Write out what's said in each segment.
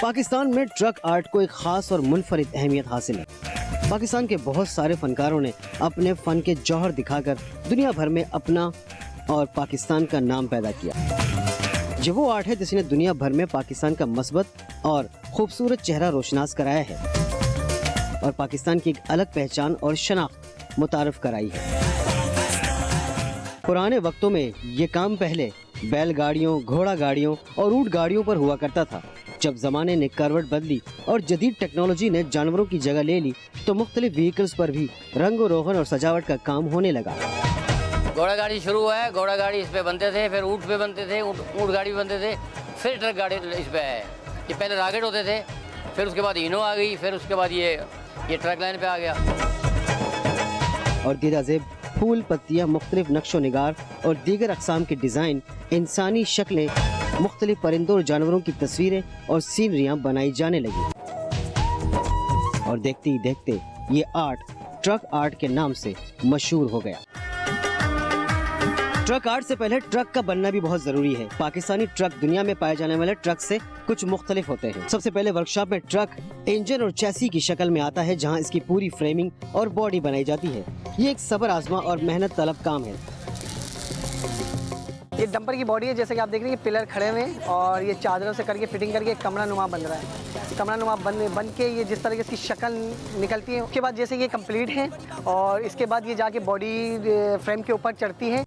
पाकिस्तान में truck art को एक खास और मुनफरिद अहमियत हासिल है। पाकिस्तान के बहुत सारे फनकारों ने अपने फन के जौहर दिखाकर दुनिया भर में अपना और पाकिस्तान का नाम पैदा किया। ये वो आर्ट है जिसने दुनिया भर में पाकिस्तान का मस्बत और खूबसूरत चेहरा रोशनास कराया है और पाकिस्तान की एक अलग पहचान और शनाख्त मुतारफ कराई है। पुराने वक्तों में ये काम पहले बैलगाड़ियों, घोड़ा गाड़ियों और ऊंट गाड़ियों पर हुआ करता था। जब जमाने ने करवट बदली और जदीद टेक्नोलॉजी ने जानवरों की जगह ले ली तो मुख्तलिफ व्हीकल्स पर भी रंगो रोगन और सजावट का काम होने लगा। घोड़ा गाड़ी शुरू हुआ है, घोड़ा गाड़ी इस पे बनते थे, फिर ऊँट पे बनते थे, ऊँट गाड़ी भी बनते थे, फिर ट्रक गाड़ी इस पे है। ये पहले रॉकेट होते थे, फिर उसके बाद इनो आ गई, फिर उसके बाद ये ट्रक लाइन पे आ गया। और गिराजेब, फूल, पत्तियाँ, मुख्तलिफ नक्शो निगार और दीगर अक़साम के डिज़ाइन, इंसानी शक्लें, मुख्तलिफ परिंदों और जानवरों की तस्वीरें और सीनरियाँ बनाई जाने लगी। और देखते ही देखते ये आर्ट ट्रक आर्ट के नाम से मशहूर हो गया। ट्रक आर्ट से पहले ट्रक का बनना भी बहुत जरूरी है। पाकिस्तानी ट्रक दुनिया में पाए जाने वाले ट्रक से कुछ मुख्तलिफ होते हैं। सबसे पहले वर्कशॉप में ट्रक इंजन और चैसी की शक्ल में आता है, जहां इसकी पूरी फ्रेमिंग और बॉडी बनाई जाती है। ये एक सब्र आजमा और मेहनत तलब काम है। ये डंपर की बॉडी है, जैसे कि आप देख रहे हैं पिलर खड़े हुए हैं और ये चादरों से करके फिटिंग करके एक कमरा नुमा बन रहा है। कमरा नुमा बन के ये जिस तरह की इसकी शक्ल निकलती है, उसके बाद जैसे ये कंप्लीट है और इसके बाद ये जाके बॉडी फ्रेम के ऊपर चढ़ती है।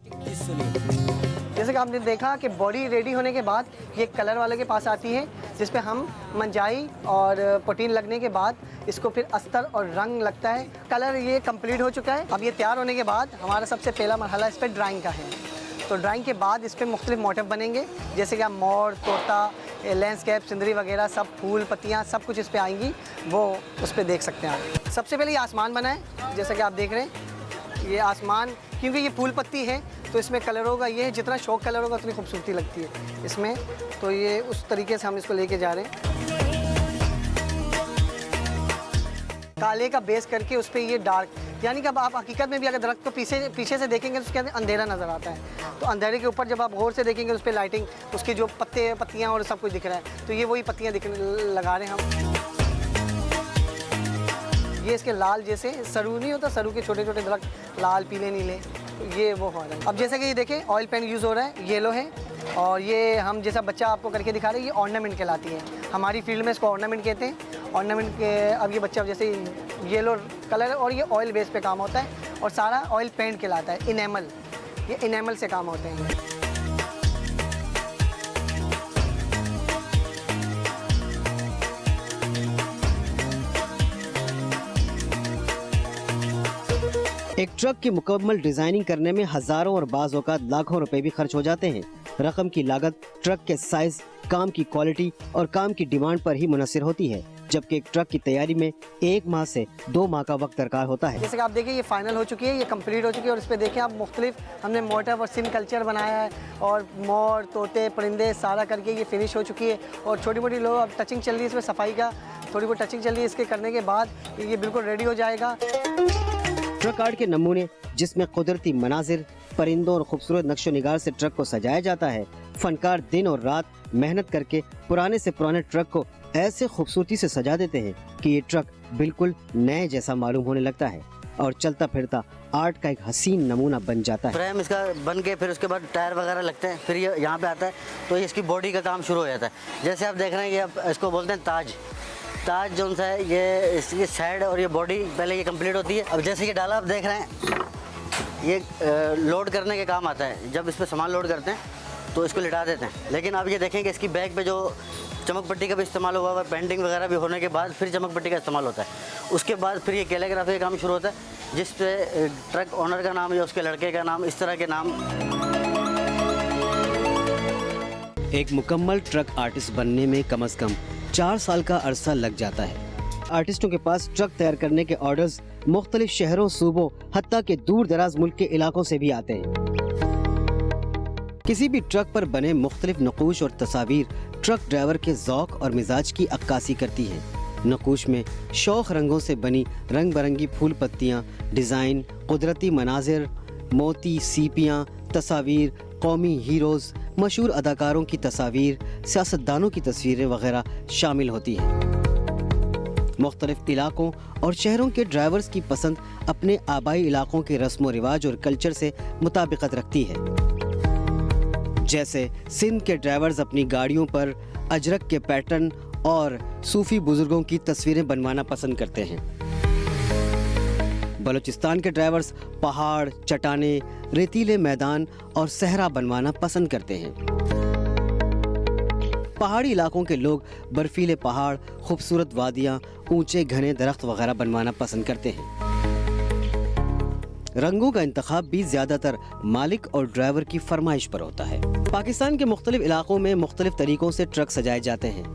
जैसे कि आपने देखा कि बॉडी रेडी होने के बाद ये कलर वाले के पास आती है, जिस पे हम मंजाई और प्रोटीन लगने के बाद इसको फिर अस्तर और रंग लगता है। कलर ये कंप्लीट हो चुका है। अब ये तैयार होने के बाद हमारा सबसे पहला मरहला इस पर ड्राइंग का है। तो ड्राइंग के बाद इस पर मुख्तलिफ मोटिव बनेंगे, जैसे कि आप मोर, तोता, लैंडस्केप, सिंदरी वगैरह सब फूल, पत्तियाँ सब कुछ इस पर आएंगी, वो उस पर देख सकते हैं आप। सबसे पहले ये आसमान बना है, जैसा कि आप देख रहे हैं। ये आसमान क्योंकि ये फूल पत्ती है तो इसमें कलरों का ये है, जितना शौक कलर होगा उतनी खूबसूरती लगती है इसमें। तो ये उस तरीके से हम इसको लेके जा रहे हैं। काले का बेस करके उस पर ये डार्क, यानी कि अब आप हकीकत में भी अगर दरख्त को पीछे से देखेंगे तो उसके अंदर अंधेरा नज़र आता है। तो अंधेरे के ऊपर जब आप गौर से देखेंगे उस पर लाइटिंग, उसकी जो पत्तियाँ और सब कुछ दिख रहा है, तो ये वही पत्तियाँ लगा रहे हैं हम। ये इसके लाल जैसे सरू नहीं होता, सरू के छोटे छोटे दरख्त लाल, पीले, नीले, ये वो हो रहा है। अब जैसे कि ये देखें ऑयल पेंट यूज़ हो रहा है, येलो है और ये हम जैसा बच्चा आपको करके दिखा रहे हैं, ये ऑर्नामेंट कहलाती है। हमारी फील्ड में इसको ऑर्नामेंट कहते हैं। ऑर्नामेंट के अब ये बच्चा जैसे येलो कलर और ये ऑयल बेस पे काम होता है और सारा ऑयल पेंट कहलाता है। इनेमल, ये इनेमल से काम होते हैं। एक ट्रक की मुकम्मल डिजाइनिंग करने में हजारों और बाज़ औक़ात लाखों रुपए भी खर्च हो जाते हैं। रकम की लागत ट्रक के साइज, काम की क्वालिटी और काम की डिमांड पर ही मुनसिर होती है, जबकि एक ट्रक की तैयारी में 1 माह से 2 माह का वक्त दरकार होता है। जैसे कि आप देखिए ये फाइनल हो चुकी है, ये कंप्लीट हो चुकी है और इस पे देखिए आप मुख्तलिफ हमने मोटिव और सीन कल्चर बनाया है और मोर, तोते, परिंदे सारा करके ये फिनिश हो चुकी है। और छोटी मोटी लोग अब टचिंग चल रही है, इसमें सफाई का थोड़ी बहुत टचिंग चल रही है। इसके करने के बाद ये बिल्कुल रेडी हो जाएगा। ट्रक आर्ट के नमूने जिसमें कुदरती मनाजिर, परिंदों और खूबसूरत नक्शो निगार से ट्रक को सजाया जाता है। फनकार दिन और रात मेहनत करके पुराने से पुराने ट्रक को ऐसे खूबसूरती से सजा देते हैं कि ये ट्रक बिल्कुल नए जैसा मालूम होने लगता है और चलता फिरता आर्ट का एक हसीन नमूना बन जाता है। फ्रेम इसका बन के फिर उसके बाद टायर वगैरह लगते हैं, फिर ये यहाँ पे आता है तो इसकी बॉडी का काम शुरू हो जाता है। जैसे आप देख रहे हैं ये इसको बोलते हैं ताज। ताज जो सा है ये इसकी साइड और ये बॉडी पहले ये कंप्लीट होती है। अब जैसे ये डाला आप देख रहे हैं, ये लोड करने के काम आता है। जब इस पर सामान लोड करते हैं तो इसको लिटा देते हैं। लेकिन अब ये देखेंगे इसकी बैक पे जो चमक पट्टी का भी इस्तेमाल हुआ हुआ है, पेंटिंग वगैरह भी होने के बाद फिर चमक पट्टी का इस्तेमाल होता है। उसके बाद फिर ये कैलीग्राफी का काम शुरू होता है, जिस पे ट्रक ओनर का नाम या उसके लड़के का नाम, इस तरह के नाम। एक मुकम्मल ट्रक आर्टिस्ट बनने में कम से कम 4 साल का अरसा लग जाता है। आर्टिस्टों के पास ट्रक तैयार करने के ऑर्डर्स मुख्तलिफ शहरों, सूबों, हत्ता के दूर दराज मुल्क के इलाकों से भी आते हैं। किसी भी ट्रक पर बने मुख्तलिफ नक़ूश और तस्वीर ट्रक ड्राइवर के ज़ौक़ और मिजाज की अक्कासी करती है। नक़ूश में शौक रंगों से बनी रंग बिरंगी फूल पत्तियाँ, डिज़ाइन, कुदरती मनाजिर, मोती, सीपियाँ, तस्वीर, कौमी हीरोज़, मशहूर अदाकारों की तस्वीर, सियासतदानों की तस्वीरें वगैरह शामिल होती हैं। मुख्तलिफ इलाकों और शहरों के ड्राइवर्स की पसंद अपने आबाई इलाकों के रस्म व रिवाज और कल्चर से मुताबिकत रखती है। जैसे सिंध के ड्राइवर्स अपनी गाड़ियों पर अजरक के पैटर्न और सूफी बुजुर्गों की तस्वीरें बनवाना पसंद करते हैं। बलूचिस्तान के ड्राइवर्स पहाड़, चट्टानें, रेतीले मैदान और सहरा बनवाना पसंद करते हैं। पहाड़ी इलाकों के लोग बर्फीले पहाड़, खूबसूरत वादियां, ऊंचे घने दरख्त वगैरह बनवाना पसंद करते हैं। रंगों का इंतखाब भी ज्यादातर मालिक और ड्राइवर की फरमाइश पर होता है। पाकिस्तान के मुख्तलिफ इलाकों में मुख्तलिफ तरीकों से ट्रक सजाए जाते हैं।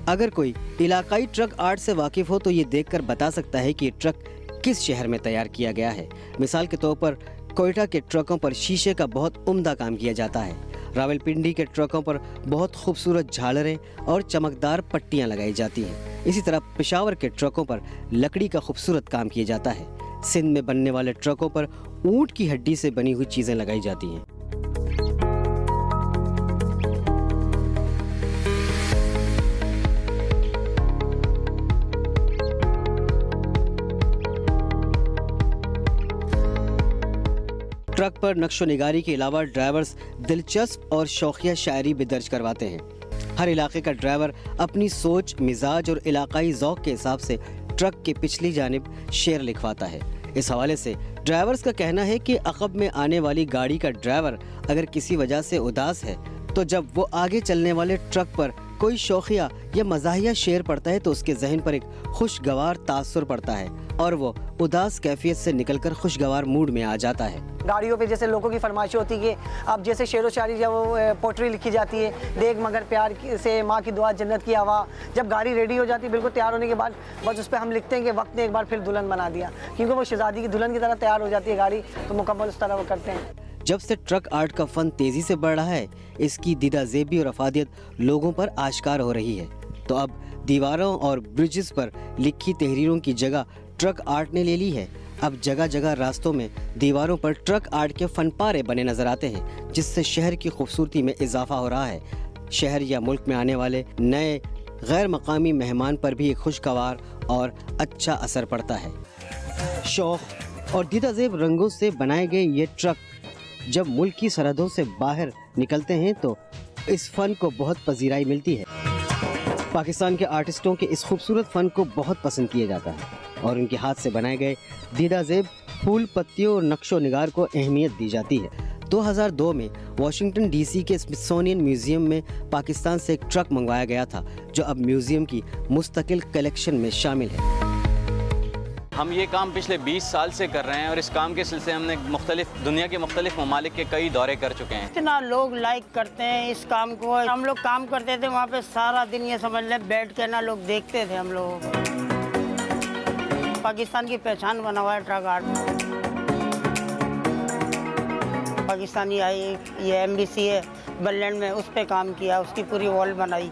अगर कोई इलाकाई ट्रक आर्ट से वाकिफ हो तो ये देखकर बता सकता है कि ये ट्रक किस शहर में तैयार किया गया है। मिसाल के तौर पर कोयटा के ट्रकों पर शीशे का बहुत उम्दा काम किया जाता है। रावलपिंडी के ट्रकों पर बहुत खूबसूरत झालरें और चमकदार पट्टियां लगाई जाती हैं। इसी तरह पेशावर के ट्रकों पर लकड़ी का खूबसूरत काम किया जाता है। सिंध में बनने वाले ट्रकों पर ऊंट की हड्डी से बनी हुई चीजें लगाई जाती हैं। ट्रक पर नक्शो निगारी के अलावा ड्राइवर्स दिलचस्प और शौकिया शायरी भी दर्ज करवाते हैं। हर इलाके का ड्राइवर अपनी सोच, मिजाज और इलाकाई ज़ौक़ के हिसाब से ट्रक के पिछली जानिब शेर लिखवाता है। इस हवाले से ड्राइवर्स का कहना है कि अक़ब में आने वाली गाड़ी का ड्राइवर अगर किसी वजह से उदास है तो जब वो आगे चलने वाले ट्रक पर कोई शौकिया या मज़ाहिया शेर पड़ता है तो उसके जहन पर एक खुशगवार तासुर पड़ता है और वो उदास कैफियत से निकलकर खुशगवार मूड में आ जाता है। गाड़ियों पे जैसे लोगों की फरमाइश होती है कि अब जैसे शेर व शायरी जब पोट्री लिखी जाती है, देख मगर प्यार से माँ की दुआ जन्नत की हवा, जब गाड़ी रेडी हो जाती है बिल्कुल तैयार होने के बाद बस उस पर हम लिखते हैं कि वक्त ने एक बार फिर दुल्हन बना दिया, क्योंकि वो शहजादी की दुल्हन की तरह तैयार हो जाती है गाड़ी, तो मुकम्मल उस तरह वो करते हैं। जब से ट्रक आर्ट का फन तेजी से बढ़ रहा है, इसकी दीदा ज़ेबी और अफादियत लोगों पर आश्कार हो रही है। तो अब दीवारों और ब्रिजेस पर लिखी तहरीरों की जगह ट्रक आर्ट ने ले ली है। अब जगह जगह रास्तों में दीवारों पर ट्रक आर्ट के फनपारे बने नजर आते हैं, जिससे शहर की खूबसूरती में इजाफा हो रहा है। शहर या मुल्क में आने वाले नए गैर मकामी मेहमान पर भी एक खुशगवार और अच्छा असर पड़ता है। शौक और दीदा ज़ेब रंगों से बनाए गए ये ट्रक जब मुल्क की सरहदों से बाहर निकलते हैं तो इस फन को बहुत पजीराई मिलती है। पाकिस्तान के आर्टिस्टों के इस खूबसूरत फन को बहुत पसंद किया जाता है और उनके हाथ से बनाए गए दीदा ज़ेब, फूल, पत्तियों और नक्शो निगार को अहमियत दी जाती है। 2002 में वाशिंगटन डीसी के स्मिथसोनियन म्यूजियम में पाकिस्तान से एक ट्रक मंगवाया गया था, जो अब म्यूजियम की मुस्तकिल कलेक्शन में शामिल है। हम ये काम पिछले 20 साल से कर रहे हैं और इस काम के सिलसिले हमने दुनिया के मुख्तलिफ ममालिक के कई दौरे कर चुके हैं। इतना लोग लाइक करते हैं इस काम को। हम लोग काम करते थे वहाँ पे सारा दिन, ये समझ ले बैठ के ना लोग देखते थे हम लोगों को। पाकिस्तान की पहचान बना हुआ है ट्रक आर्ट। पाकिस्तानी आई, ये एम्बेसी है बर्लिन में, उस पर काम किया, उसकी पूरी वॉल बनाई।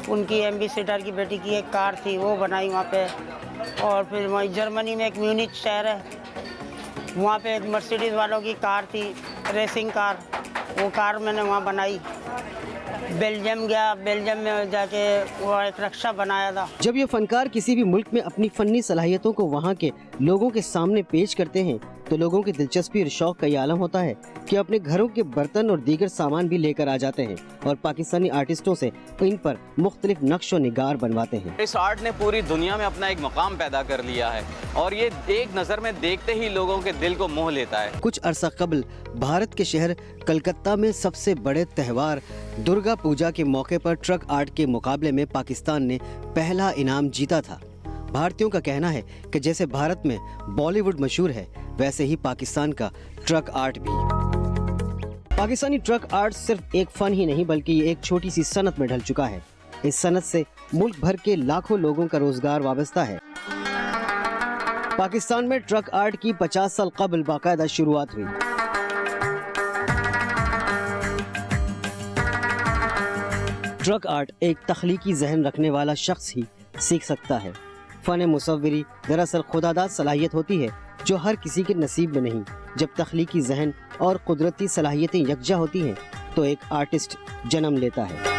उनकी एम्बेसडर की बेटी की एक कार थी वो बनाई वहाँ पे। और फिर वहीं जर्मनी में एक म्यूनिच शहर है, वहाँ पे एक मर्सिडीज़ वालों की कार थी, रेसिंग कार, वो कार मैंने वहाँ बनाई। बेल्जियम गया, बेल्जियम में जाके वो एक रक्षा बनाया था। जब ये फनकार किसी भी मुल्क में अपनी फन्नी सलाहियतों को वहाँ के लोगों के सामने पेश करते हैं तो लोगों की दिलचस्पी और शौक का ये आलम होता है कि अपने घरों के बर्तन और दीगर सामान भी लेकर आ जाते हैं और पाकिस्तानी आर्टिस्टों से इन पर मुख्तलिफ नक्शो निगार बनवाते हैं। इस आर्ट ने पूरी दुनिया में अपना एक मकाम पैदा कर लिया है और ये एक नज़र में देखते ही लोगों के दिल को मोह लेता है। कुछ अरसा कबल भारत के शहर कलकत्ता में सबसे बड़े त्यौहार दुर्गा पूजा के मौके पर ट्रक आर्ट के मुकाबले में पाकिस्तान ने पहला इनाम जीता था। भारतीयों का कहना है कि जैसे भारत में बॉलीवुड मशहूर है, वैसे ही पाकिस्तान का ट्रक आर्ट भी। पाकिस्तानी ट्रक आर्ट सिर्फ एक फन ही नहीं बल्कि ये एक छोटी सी सनत में ढल चुका है। इस सनत से मुल्क भर के लाखों लोगों का रोजगार वाबस्ता है। पाकिस्तान में ट्रक आर्ट की 50 साल कबल बाकायदा शुरुआत हुई। ट्रक आर्ट एक तख्लीकी जहन रखने वाला शख्स ही सीख सकता है। फन मुसव्विरी दरअसल खुदादाद सलाहियत होती है जो हर किसी के नसीब में नहीं। जब तख्लीकी जहन और कुदरती सलाहियतें यकजा होती हैं तो एक आर्टिस्ट जन्म लेता है।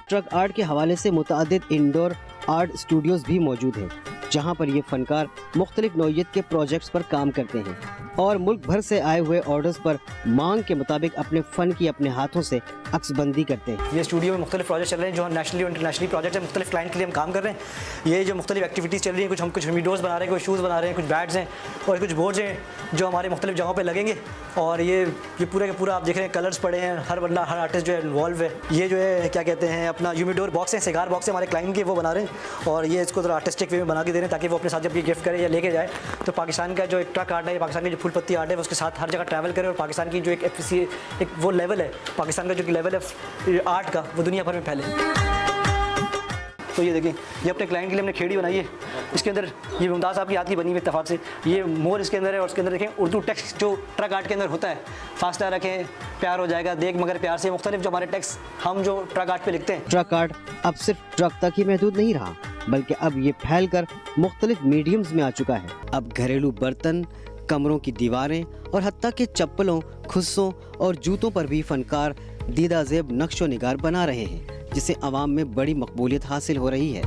ट्रक आर्ट के हवाले से मुतअद्दिद इंडोर आर्ट स्टूडियोज़ भी मौजूद हैं, जहां पर ये फनकार मुख्तलिफ नौइयत के प्रोजेक्ट्स पर काम करते हैं और मुल्क भर से आए हुए ऑर्डर्स पर मांग के मुताबिक अपने फ़न की अपने हाथों से अक्सबंदी करते हैं। ये स्टूडियो में मुख्तलिफ प्रोजेक्ट चल रहे हैं जो नेशनली और इंटरनेशनली प्रोजेक्ट है, मुख्तलिफ क्लाइंट के लिए हम काम कर रहे हैं। ये जो मुख्तलिफ एक्टिविटीज़ चल रही हैं, कुछ वीडियोज़ बना रहे हैं, कुछ शूज़ बना रहे हैं, कुछ बैट्स हैं और कुछ बोर्ड्स हैं जो हमारे मुख्तलिफ जगहों पर लगेंगे। और ये पूरा के पूरा आप देख रहे हैं कलर्स पड़े हैं, हर बंदा हर आर्टिस्ट जो है इन्वॉल्व है। ये जो है क्या कहते हैं अपना यूमिडोर बॉक्स है, सिगार बॉक्स है हमारे क्लाइंट के, वो बना रहे हैं और ये इसको थोड़ा आर्टिस्टिक वे में बना के दे रहे हैं ताकि वो अपने साथ जब ये गिफ्ट करे या लेके जाए तो पाकिस्तान का जो एक ट्रक आर्ट है, पाकिस्तान की जो फूल पत्ती आर्ट है उसके साथ हर जगह ट्रैवल करे और पाकिस्तान की जो एक वो लेवल है, पाकिस्तान का जो लेवल है आर्ट का, वो दुनिया भर में फैले। तो ये देखें, ये अपने क्लाइंट के लिए हमने खेड़ी बनाई है। इसके अंदर ये मुमताज़ साहब की हाथ की बनी हुई इत्तेफाक से, ये मोर इसके अंदर है और उसके अंदर देखें उर्दू टेक्स्ट जो ट्रक आर्ट के अंदर होता है, फासला रखें प्यार हो जाएगा, देख मगर प्यार से, मुख्तलिफ जो हमारे टेक्स्ट हम जो ट्रक आर्ट पे लिखते हैं। ट्रक आर्ट अब सिर्फ ट्रक तक ही महदूद नहीं रहा, बल्कि अब ये फैल कर मुख्तलिफ मीडियम्स में आ चुका है। अब घरेलू बर्तन, कमरों की दीवारें और हत्ता के चप्पलों, खुस्सों और जूतों पर भी फनकार दीदा ज़ेब नक्शो निगार बना रहे हैं, जिसे आवाम में बड़ी मकबूलियत हासिल हो रही है।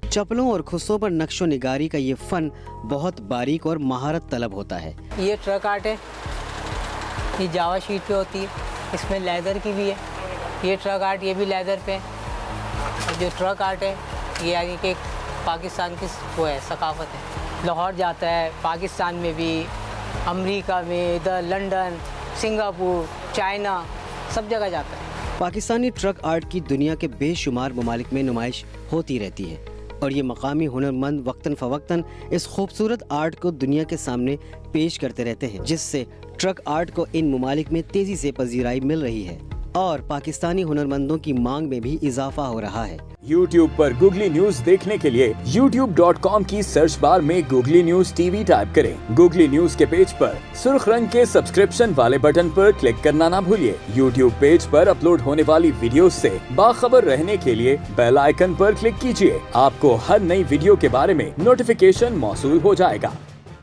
चप्पलों और खुस्सों पर नक्शो निगारी का ये फ़न बहुत बारीक और महारत तलब होता है। ये ट्रक आर्ट है, ये जावा शीट पे होती है, इसमें लेदर की भी है। ये ट्रक आर्ट, ये भी लेदर पे है। और जो ट्रक आर्ट है ये यानी कि पाकिस्तान की वो है, सकाफत है। लाहौर जाता है, पाकिस्तान में भी, अमेरिका में, इधर लंदन, सिंगापुर, चाइना, सब जगह जाता है। पाकिस्तानी ट्रक आर्ट की दुनिया के बेशुमार ममालिक में नुमाइश होती रहती है और ये मकामी हुनरमंद वक्तन फ़वक्तन इस खूबसूरत आर्ट को दुनिया के सामने पेश करते रहते हैं, जिससे ट्रक आर्ट को इन ममालिक में तेज़ी से पजीराई मिल रही है और पाकिस्तानी हुनरमंदों की मांग में भी इजाफा हो रहा है। YouTube पर गूगली न्यूज देखने के लिए youtube.com की सर्च बार में गूगली न्यूज टीवी टाइप करें। गूगली न्यूज के पेज पर सुर्ख रंग के सब्सक्रिप्शन वाले बटन पर क्लिक करना ना भूलिए। YouTube पेज पर अपलोड होने वाली वीडियोस से बाखबर रहने के लिए बेल आइकन पर क्लिक कीजिए। आपको हर नई वीडियो के बारे में नोटिफिकेशन मौसूल हो जाएगा।